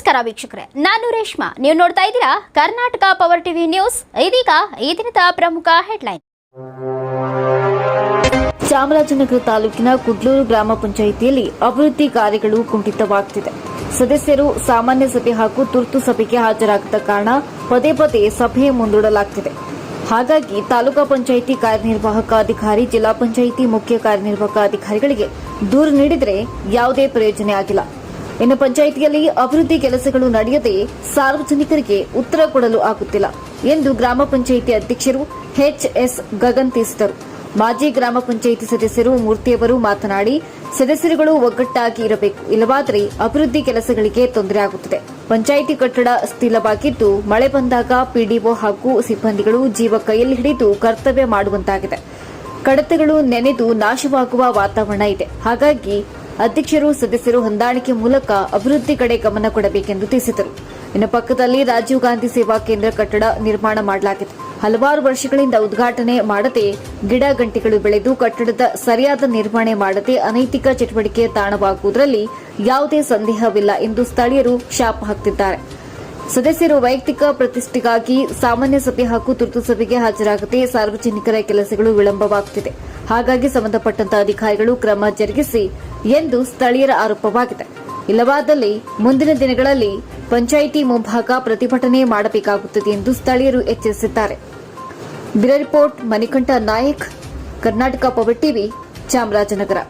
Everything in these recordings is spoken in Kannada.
ನಮಸ್ಕಾರ ವೀಕ್ಷಕರೇ, ನಾನು ರೇಷ್ಮಾ. ನೀವು ನೋಡ್ತಾ ಇದ್ದೀರಾ ಕರ್ನಾಟಕ ಪವರ್ ಟಿವಿ ನ್ಯೂಸ್. ಇದೀಗ ಈ ದಿನದ ಪ್ರಮುಖ ಹೆಡ್ಲೈನ್. ಚಾಮರಾಜನಗರ ತಾಲೂಕಿನ ಕುಡ್ಲೂರು ಗ್ರಾಮ ಪಂಚಾಯಿತಿಯಲ್ಲಿ ಅಭಿವೃದ್ಧಿ ಕಾರ್ಯಗಳು ಕುಂಠಿತವಾಗುತ್ತಿದೆ. ಸದಸ್ಯರು ಸಾಮಾನ್ಯ ಸಭೆ ಹಾಗೂ ತುರ್ತು ಸಭೆಗೆ ಹಾಜರಾಗದ ಕಾರಣ ಪದೇ ಪದೇ ಸಭೆ ಮುಂದೂಡಲಾಗುತ್ತಿದೆ. ಹಾಗಾಗಿ ತಾಲೂಕಾ ಪಂಚಾಯಿತಿ ಕಾರ್ಯನಿರ್ವಾಹಕ ಅಧಿಕಾರಿ, ಜಿಲ್ಲಾ ಪಂಚಾಯಿತಿ ಮುಖ್ಯ ಕಾರ್ಯನಿರ್ವಾಹಕ ಅಧಿಕಾರಿಗಳಿಗೆ ದೂರು ನೀಡಿದರೆ ಯಾವುದೇ ಪ್ರಯೋಜನ ಆಗಿಲ್ಲ. ಇನ್ನು ಪಂಚಾಯಿತಿಯಲ್ಲಿ ಅಭಿವೃದ್ಧಿ ಕೆಲಸಗಳು ನಡೆಯದೆ ಸಾರ್ವಜನಿಕರಿಗೆ ಉತ್ತರ ಕೊಡಲು ಆಗುತ್ತಿಲ್ಲ ಎಂದು ಗ್ರಾಮ ಪಂಚಾಯಿತಿ ಅಧ್ಯಕ್ಷರು ಎಚ್.ಎಸ್. ಗಗನ್ ತಿಳಿಸಿದರು. ಮಾಜಿ ಗ್ರಾಮ ಪಂಚಾಯಿತಿ ಸದಸ್ಯರು ಮೂರ್ತಿಯವರು ಮಾತನಾಡಿ, ಸದಸ್ಯರುಗಳು ಒಗ್ಗಟ್ಟಾಗಿ ಇರಬೇಕು, ಇಲ್ಲವಾದರೆ ಅಭಿವೃದ್ಧಿ ಕೆಲಸಗಳಿಗೆ ತೊಂದರೆಯಾಗುತ್ತದೆ. ಪಂಚಾಯಿತಿ ಕಟ್ಟಡ ಸ್ಥಿರವಾಗಿದ್ದು ಮಳೆ ಬಂದಾಗ ಪಿಡಿಒ ಹಾಗೂ ಸಿಬ್ಬಂದಿಗಳು ಜೀವ ಕೈಯಲ್ಲಿ ಹಿಡಿದು ಕರ್ತವ್ಯ ಮಾಡುವಂತಾಗಿದೆ. ಕಡತಗಳು ನೆನೆದು ನಾಶವಾಗುವ ವಾತಾವರಣ ಇದೆ. ಹಾಗಾಗಿ ಅಧ್ಯಕ್ಷರು, ಸದಸ್ಯರು ಹೊಂದಾಣಿಕೆ ಮೂಲಕ ಅಭಿವೃದ್ಧಿ ಕಡೆ ಗಮನ ಕೊಡಬೇಕೆಂದು ತಿಳಿಸಿದರು. ಇನ್ನು ಪಕ್ಕದಲ್ಲಿ ರಾಜೀವ್ ಗಾಂಧಿ ಸೇವಾ ಕೇಂದ್ರ ಕಟ್ಟಡ ನಿರ್ಮಾಣ ಮಾಡಲಾಗಿದೆ. ಹಲವಾರು ವರ್ಷಗಳಿಂದ ಉದ್ಘಾಟನೆ ಮಾಡದೆ ಗಿಡ ಗಂಟೆಗಳು ಬೆಳೆದು ಕಟ್ಟಡದ ಸರಿಯಾದ ನಿರ್ವಹಣೆ ಮಾಡದೆ ಅನೈತಿಕ ಚಟುವಟಿಕೆ ತಾಣವಾಗುವುದರಲ್ಲಿ ಯಾವುದೇ ಸಂದೇಹವಿಲ್ಲ ಎಂದು ಸ್ಥಳೀಯರು ಶಾಪ ಹಾಕುತ್ತಿದ್ದಾರೆ. ಸದಸ್ಯರು ವೈಯಕ್ತಿಕ ಪ್ರತಿಷ್ಠೆಗಾಗಿ ಸಾಮಾನ್ಯ ಸಭೆ ಹಾಗೂ ತುರ್ತು ಸಭೆಗೆ ಹಾಜರಾಗದೆ ಸಾರ್ವಜನಿಕರ ಕೆಲಸಗಳು ವಿಳಂಬವಾಗುತ್ತಿದೆ. ಹಾಗಾಗಿ ಸಂಬಂಧಪಟ್ಟಂತ ಅಧಿಕಾರಿಗಳು ಕ್ರಮ ಜರುಗಿಸಿ ಎಂದು ಸ್ಥಳೀಯರ ಆರೋಪವಾಗಿದೆ. ಇಲ್ಲವಾದಲ್ಲಿ ಮುಂದಿನ ದಿನಗಳಲ್ಲಿ ಪಂಚಾಯಿತಿ ಮುಂಭಾಗ ಪ್ರತಿಭಟನೆ ಮಾಡಬೇಕಾಗುತ್ತದೆ ಎಂದು ಸ್ಥಳೀಯರು ಎಚ್ಚರಿಸಿದ್ದಾರೆ. Bureau report, Manikantha Nayak, Karnataka power TV, Chamarajanagar.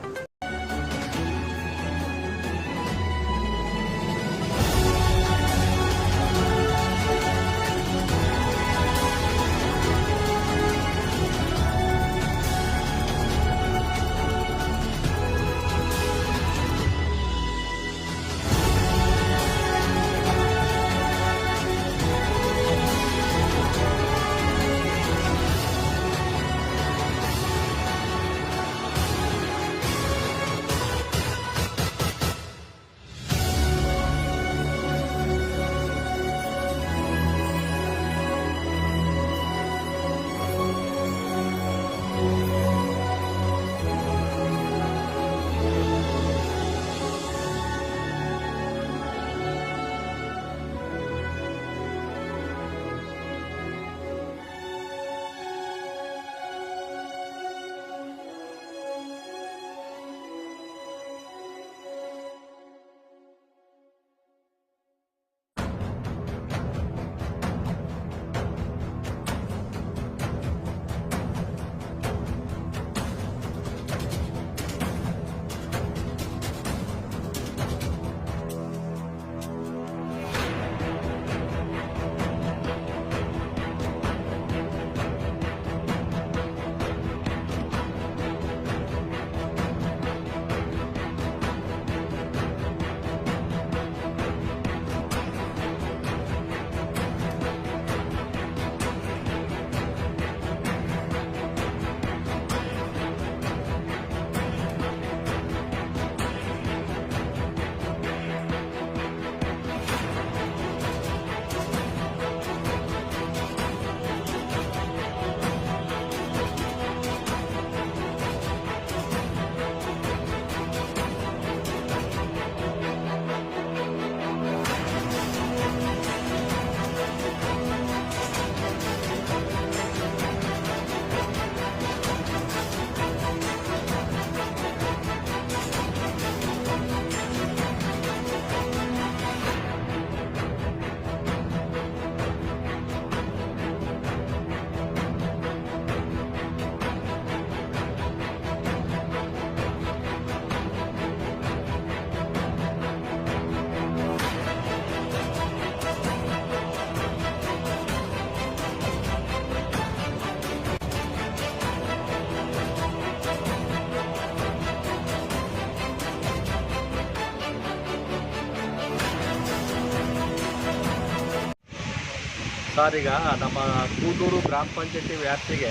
Sir, ಈಗ ನಮ್ಮ ಕೂಡೂರು ಗ್ರಾಮ ಪಂಚಾಯತಿ ವ್ಯಾಪ್ತಿಗೆ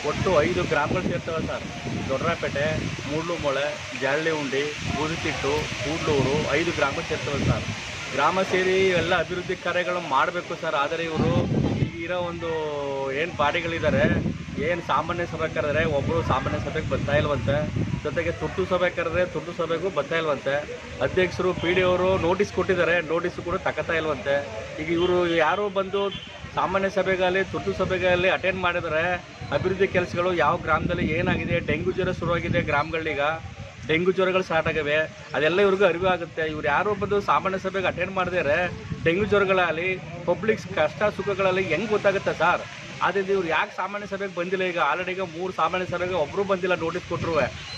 ಒಟ್ಟು 5 ಗ್ರಾಮಗಳು ಸೇರ್ತವೆ ಸರ್. ದೊಡ್ಡರಾಪೇಟೆ, ಮೂಡ್ಲುಮೊಳೆ, ಜಾಳ್ಳಿಹುಂಡಿ, ಬೂದಿತಿಟ್ಟು, ಕೂಡ್ಲೂರು 5 ಗ್ರಾಮಗಳು ಸೇರ್ತವೆ ಸರ್. ಗ್ರಾಮ ಸೇರಿ ಎಲ್ಲ ಅಭಿವೃದ್ಧಿ ಕಾರ್ಯಗಳು ಮಾಡಬೇಕು ಸರ್. ಆದರೆ ಇವರು ಈಗಿರೋ ಒಂದು ಏನು ಬಾಡಿಗಳಿದ್ದಾರೆ, ಏನು ಸಾಮಾನ್ಯ ಸಭೆ ಕರೆದರೆ ಒಬ್ಬರು ಸಾಮಾನ್ಯ ಸಭೆಗೆ ಬರ್ತಾ ಇಲ್ವಂತೆ. ಜೊತೆಗೆ ತುರ್ತು ಸಭೆ ಕರೆದ್ರೆ ತುರ್ತು ಸಭೆಗೂ ಬರ್ತಾ ಇಲ್ವಂತೆ. ಅಧ್ಯಕ್ಷರು ಪಿ ಡಿ ಅವರು ನೋಟಿಸ್ ಕೊಟ್ಟಿದ್ದಾರೆ, ನೋಟಿಸ್ ಕೂಡ ತಗೋತಾ ಇಲ್ವಂತೆ. ಈಗ ಇವರು ಯಾರು ಬಂದು ಸಾಮಾನ್ಯ ಸಭೆಗಳಲ್ಲಿ ತುರ್ತು ಸಭೆಗಳಲ್ಲಿ ಅಟೆಂಡ್ ಮಾಡಿದರೆ ಅಭಿವೃದ್ಧಿ ಕೆಲಸಗಳು ಯಾವ ಗ್ರಾಮದಲ್ಲಿ ಏನಾಗಿದೆ, ಡೆಂಗು ಜ್ವರ ಶುರುವಾಗಿದೆ ಗ್ರಾಮಗಳೀಗ, ಡೆಂಗು ಜ್ವರಗಳು ಸ್ಟಾರ್ಟ್ ಆಗಿವೆ, ಅದೆಲ್ಲ ಇವ್ರಿಗೂ ಅರಿವು ಆಗುತ್ತೆ. ಇವ್ರು ಯಾರು ಬಂದು ಸಾಮಾನ್ಯ ಸಭೆಗೆ ಅಟೆಂಡ್ ಮಾಡಿದರೆ ಡೆಂಗು ಜ್ವರಗಳಲ್ಲಿ ಪಬ್ಲಿಕ್ಸ್ ಕಷ್ಟ ಸುಖಗಳಲ್ಲಿ ಹೆಂಗೆ ಗೊತ್ತಾಗುತ್ತೆ ಸರ್? ಆದ್ದರಿಂದ ಇವ್ರು ಯಾಕೆ ಸಾಮಾನ್ಯ ಸಭೆಗೆ ಬಂದಿಲ್ಲ? ಈಗ ಆಲ್ರೆಡಿ ಈಗ 3 ಸಾಮಾನ್ಯ ಸಭೆಗೆ ಒಬ್ಬರು ಬಂದಿಲ್ಲ, ನೋಟಿಸ್ ಕೊಟ್ಟರು,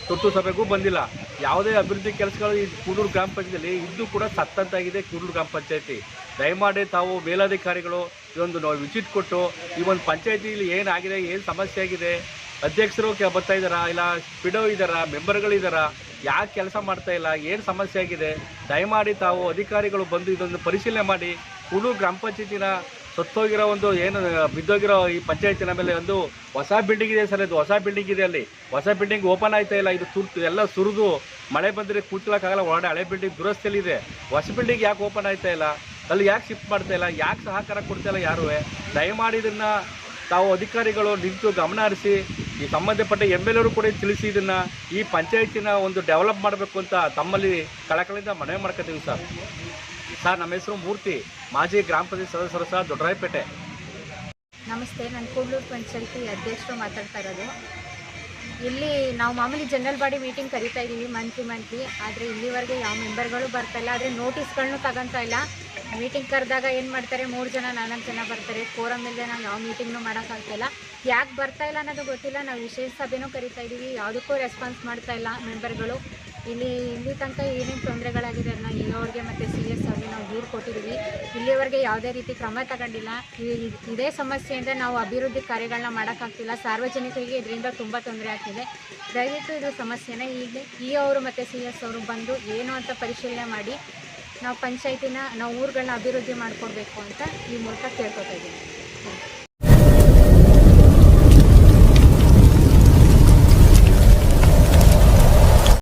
ತುರ್ತು ಸಭೆಗೂ ಬಂದಿಲ್ಲ. ಯಾವುದೇ ಅಭಿವೃದ್ಧಿ ಕೆಲಸಗಳು ಈ ಕೂಡೂರು ಗ್ರಾಮ ಪಂಚಾಯತಿಯಲ್ಲಿ ಇದ್ದು ಕೂಡ ಸತ್ತಂತಾಗಿದೆ ಕೂಡೂರು ಗ್ರಾಮ ಪಂಚಾಯತಿ. ದಯಮಾಡಿ ತಾವು ಮೇಲಾಧಿಕಾರಿಗಳು ಇದೊಂದು ವಿಸಿಟ್ ಕೊಟ್ಟು ಈ ಒಂದು ಪಂಚಾಯತಿಯಲ್ಲಿ ಏನಾಗಿದೆ, ಏನು ಸಮಸ್ಯೆ ಆಗಿದೆ, ಅಧ್ಯಕ್ಷರು ಬರ್ತಾ ಇದ್ದಾರಾ, ಇಲ್ಲ ಪಿಡೋ ಇದ್ದಾರಾ, ಮೆಂಬರ್ಗಳಿದ್ದಾರಾ, ಯಾಕೆ ಕೆಲಸ ಮಾಡ್ತಾ ಇಲ್ಲ, ಏನು ಸಮಸ್ಯೆ ಆಗಿದೆ, ದಯಮಾಡಿ ತಾವು ಅಧಿಕಾರಿಗಳು ಬಂದು ಇದೊಂದು ಪರಿಶೀಲನೆ ಮಾಡಿ ಕೂಡೂರು ಗ್ರಾಮ ಪಂಚಾಯತಿನ ಸತ್ತೋಗಿರೋ ಒಂದು ಏನು ಬಿದ್ದೋಗಿರೋ ಈ ಪಂಚಾಯತಿನ ಮೇಲೆ ಒಂದು ಹೊಸ ಬಿಲ್ಡಿಂಗ್ ಇದೆ ಸರ್. ಇದು ಹೊಸ ಬಿಲ್ಡಿಂಗ್ ಇದೆ, ಅಲ್ಲಿ ಹೊಸ ಬಿಲ್ಡಿಂಗ್ ಓಪನ್ ಆಯ್ತಾ ಇಲ್ಲ, ಇದು ಎಲ್ಲ ಸುರಿದು ಮಳೆ ಬಂದರೆ ಕೂತ್ಕೊಳ್ಳೋಕ್ಕಾಗಲ್ಲ, ಒಳಗಡೆ ಹಳೆ ಬಿಲ್ಡಿಂಗ್ ದುರಸ್ತಿಯಲ್ಲಿದೆ. ಹೊಸ ಬಿಲ್ಡಿಂಗ್ ಯಾಕೆ ಓಪನ್ ಆಯ್ತಾ ಇಲ್ಲ, ಅಲ್ಲಿ ಯಾಕೆ ಶಿಫ್ಟ್ ಮಾಡ್ತಾ ಇಲ್ಲ, ಯಾಕೆ ಸಹಕಾರ ಕೊಡ್ತಾ ಇಲ್ಲ ಯಾರೂ? ದಯಮಾಡಿ ಇದನ್ನು ತಾವು ಅಧಿಕಾರಿಗಳು ನಿಂತು ಗಮನ ಹರಿಸಿ ಈ ಸಂಬಂಧಪಟ್ಟ MLA ಅವರು ಕೂಡ ತಿಳಿಸಿ ಇದನ್ನು ಈ ಪಂಚಾಯತಿನ ಒಂದು ಡೆವಲಪ್ ಮಾಡಬೇಕು ಅಂತ ತಮ್ಮಲ್ಲಿ ಕಳಕಳಿಂದ ಮನವಿ ಮಾಡ್ಕೊತೀವಿ ಸರ್. ನಮ್ಮ ಹೆಸರು ಮೂರ್ತಿ, ಮಾಜಿ ಗ್ರಾಮ ಪಂಚಾಯತ್ ಸದಸ್ಯರು ಸಹ, ದೊಡ್ಡರಾಯಪೇಟೆ. ನಮಸ್ತೆ, ನಾನು ಕೂಡ್ಲೂರು ಪಂಚಾಯತಿ ಅಧ್ಯಕ್ಷರು ಮಾತಾಡ್ತಾ ಇರೋದು. ಇಲ್ಲಿ ನಾವು ಮಾಮೂಲಿ ಜನರಲ್ ಬಾಡಿ ಮೀಟಿಂಗ್ ಕರಿತಾ ಇದ್ದೀವಿ ಮಂತ್ಲಿ, ಆದರೆ ಇಲ್ಲಿವರೆಗೆ ಯಾವ ಮೆಂಬರ್ಗಳು ಬರ್ತಾ ಇಲ್ಲ. ಆದರೆ ನೋಟಿಸ್ಗಳನ್ನೂ ತಗೊತಾ ಇಲ್ಲ. ಮೀಟಿಂಗ್ ಕರೆದಾಗ ಏನು ಮಾಡ್ತಾರೆ, 3 ಜನ 4 ಜನ ಬರ್ತಾರೆ, ಕೋರಮ್ ಇಲ್ಲದೆ ನಾವು ಯಾವ ಮೀಟಿಂಗ್ನೂ ಮಾಡೋಕ್ಕಾಗ್ತಿಲ್ಲ. ಯಾಕೆ ಬರ್ತಾ ಇಲ್ಲ ಅನ್ನೋದು ಗೊತ್ತಿಲ್ಲ. ನಾವು ವಿಶೇಷ ಸಭೆನೂ ಕರಿತಾ ಇದ್ದೀವಿ, ಯಾವುದಕ್ಕೂ ರೆಸ್ಪಾನ್ಸ್ ಮಾಡ್ತಾ ಇಲ್ಲ ಮೆಂಬರ್ಗಳು. ಇಲ್ಲಿ ತನಕ ಏನೇನು ತೊಂದರೆಗಳಾಗಿದೆ ಅದನ್ನ ಅವ್ರಿಗೆ ಮತ್ತು CS ಅವ್ರಿಗೆ ನಾವು ದೂರು ಕೊಟ್ಟಿದ್ದೀವಿ. ಇಲ್ಲಿವರೆಗೆ ಯಾವುದೇ ರೀತಿ ಕ್ರಮ ತಗೊಂಡಿಲ್ಲ. ಇದೇ ಸಮಸ್ಯೆಯಿಂದ ನಾವು ಅಭಿವೃದ್ಧಿ ಕಾರ್ಯಗಳನ್ನ ಮಾಡೋಕ್ಕಾಗ್ತಿಲ್ಲ. ಸಾರ್ವಜನಿಕರಿಗೆ ಇದರಿಂದ ತುಂಬ ತೊಂದರೆ ಆಗ್ತಿದೆ. ದಯವಿಟ್ಟು ಇದು ಸಮಸ್ಯೆನ ಈಗ ಅವರು ಮತ್ತು CS ಅವರು ಬಂದು ಏನು ಅಂತ ಪರಿಶೀಲನೆ ಮಾಡಿ ನಾವು ಪಂಚಾಯತಿನ, ನಾವು ಊರುಗಳನ್ನ ಅಭಿವೃದ್ಧಿ ಮಾಡಿಕೊಡ್ಬೇಕು ಅಂತ ಈ ಮೂಲಕ ಕೇಳ್ಕೊತಾ ಇದ್ದೀನಿ.